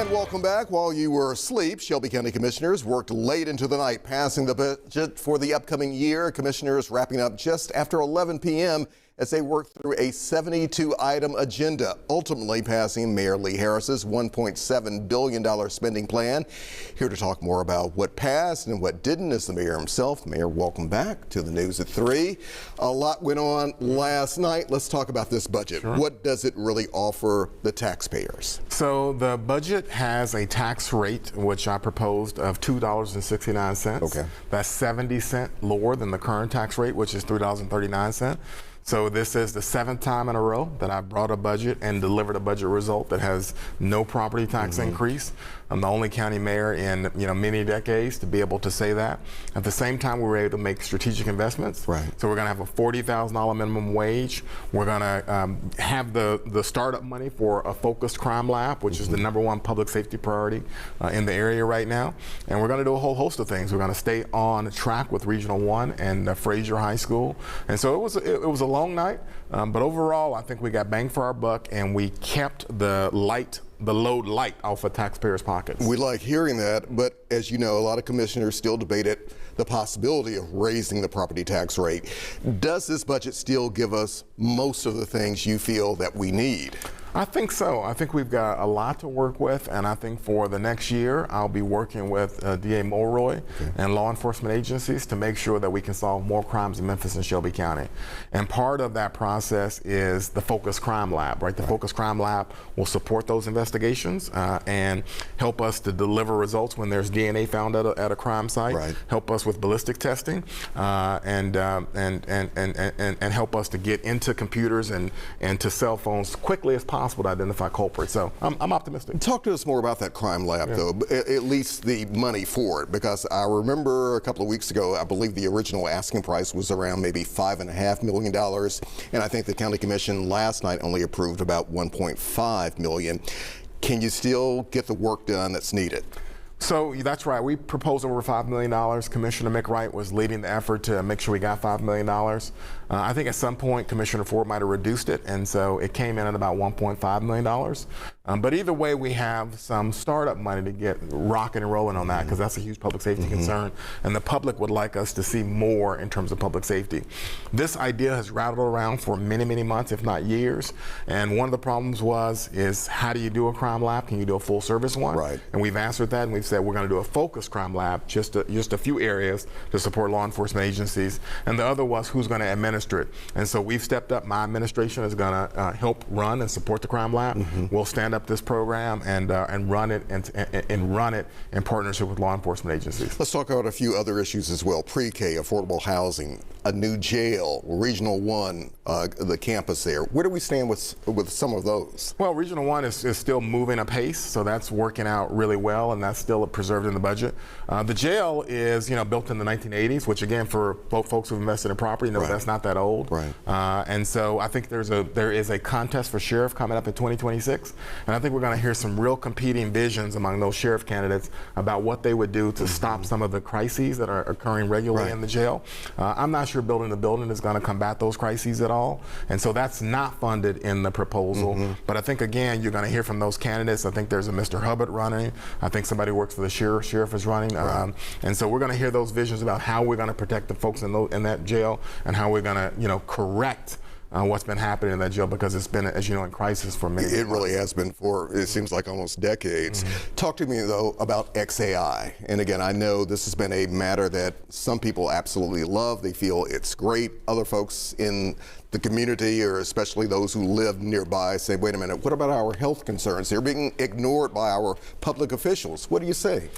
And welcome back. While you were asleep, Shelby County Commissioners worked late into the night passing the budget for the upcoming year. Commissioners wrapping up just after 11 p.m. as they worked through a 72-item agenda, ultimately passing Mayor Lee Harris's $1.7 billion spending plan. Here to talk more about what passed and what didn't is the mayor himself. Mayor, welcome back to the news at 3. A lot went on last night. Let's talk about this budget. Sure. What does it really offer the taxpayers? So the budget has a tax rate, which I proposed, of $2.69. Okay. That's 70 cents lower than the current tax rate, which is $3.39. So this is the 7th time in a row that I brought a budget and delivered a budget result that has no property tax increase. I'm the only county mayor in many decades to be able to say that. At the same time, we were able to make strategic investments. Right. So we're going to have a $40,000 minimum wage. We're going to have the startup money for a focused crime lab, which is the #1 public safety priority in the area right now. And we're going to do a whole host of things. We're going to stay on track with Regional 1 and Frazier High School. And so it was a long night, but overall, I think we got bang for our buck, and we kept the load light off of taxpayers' pockets. We like hearing that, but as you know, a lot of commissioners still debated the possibility of raising the property tax rate. Does this budget still give us most of the things you feel that we need? I think so. I think we've got a lot to work with, and I think for the next year, I'll be working with DA Mulroy and law enforcement agencies to make sure that we can solve more crimes in Memphis and Shelby County. And part of that process is the Focused Crime Lab, right? The Focused Crime Lab will support those investigations and help us to deliver results when there's DNA found at a crime site, help us with ballistic testing, and help us to get into computers and to cell phones quickly as possible to identify culprits. So I'm optimistic. Talk to us more about that crime lab, though, at least the money for it, because I remember a couple of weeks ago, I believe the original asking price was around maybe $5.5 million, and I think the county commission last night only approved about $1.5 million. Can you still get the work done that's needed? So that's right. We proposed over $5 million. Commissioner Mick Wright was leading the effort to make sure we got $5 million. I think at some point Commissioner Ford might have reduced it, and so it came in at about $1.5 million. But either way, we have some startup money to get rocking and rolling on that, because that's a huge public safety concern, and the public would like us to see more in terms of public safety. This idea has rattled around for many, many months, if not years, and one of the problems is how do you do a crime lab? Can you do a full service one? Right. And we've answered that, and we've said we're going to do a focused crime lab, just a few areas to support law enforcement agencies, and the other was who's going to administer it. And so we've stepped up. My administration is going to help run and support the crime lab. We'll stand up this program and run it and run it in partnership with law enforcement agencies. Let's talk about a few other issues as well. Pre-K, affordable housing, a new jail, Regional 1, the campus there. Where do we stand with some of those? Well, Regional 1 is still moving apace, so that's working out really well, and that's still preserved in the budget. The jail is built in the 1980s, which again, for folks who've invested in property, that's not that old. Right. And so I think there is a contest for sheriff coming up in 2026, and I think we're going to hear some real competing visions among those sheriff candidates about what they would do to stop some of the crises that are occurring regularly in the jail. I'm not sure building the building is going to combat those crises at all, and so that's not funded in the proposal. But I think again, you're going to hear from those candidates. I think there's a Mr. Hubbard running. I think somebody who works for the sheriff is running, and so we're going to hear those visions about how we're going to protect the folks in that jail and how we're going to correct what's been happening in that jail, because it's been, as you know, in crisis for many years. It really has been for, it seems like, almost decades. Talk to me, though, about XAI. And again, I know this has been a matter that some people absolutely love. They feel it's great. Other folks in the community, or especially those who live nearby, say, wait a minute, what about our health concerns? They're being ignored by our public officials. What do you say?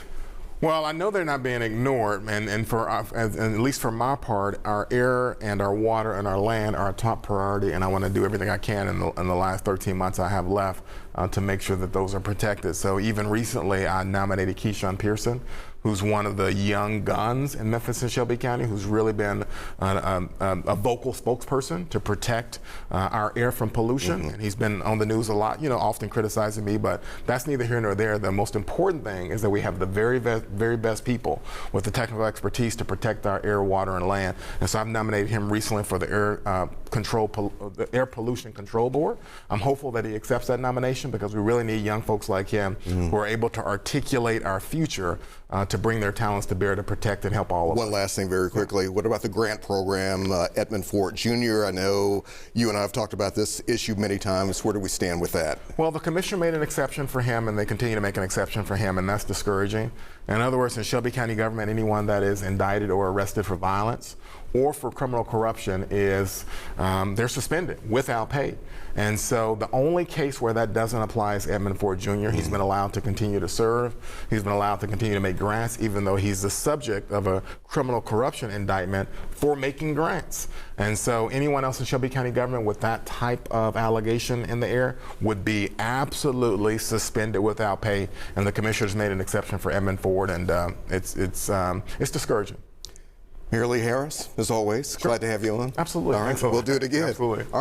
Well, I know they're not being ignored, and for at least for my part, our air and our water and our land are a top priority, and I want to do everything I can in the last 13 months I have left to make sure that those are protected. So even recently, I nominated Keyshawn Pearson, who's one of the young guns in Memphis and Shelby County, who's really been a vocal spokesperson to protect our air from pollution. And he's been on the news a lot, often criticizing me, but that's neither here nor there. The most important thing is that we have the very best people with the technical expertise to protect our air, water, and land. And so I've nominated him recently for the Air Pollution Control Board. I'm hopeful that he accepts that nomination. generation, because we really need young folks like him who are able to articulate our future to bring their talents to bear to protect and help all of us. One last thing very quickly. What about the grant program, Edmund Ford Jr.? I know you and I have talked about this issue many times. Where do we stand with that? Well, the commissioner made an exception for him, and they continue to make an exception for him, and that's discouraging. In other words, in Shelby County government, anyone that is indicted or arrested for violence or for criminal corruption is they're suspended without pay. And so the only case where that doesn't apply is Edmund Ford Jr. He's been allowed to continue to serve. He's been allowed to continue to make grants, even though he's the subject of a criminal corruption indictment for making grants. And so anyone else in Shelby County government with that type of allegation in the air would be absolutely suspended without pay. And the commissioner's made an exception for Edmund Ford, and it's discouraging. Mayor Lee Harris, as always, glad to have you on. Absolutely. All right, Absolutely. we'll do it again. Absolutely. All right.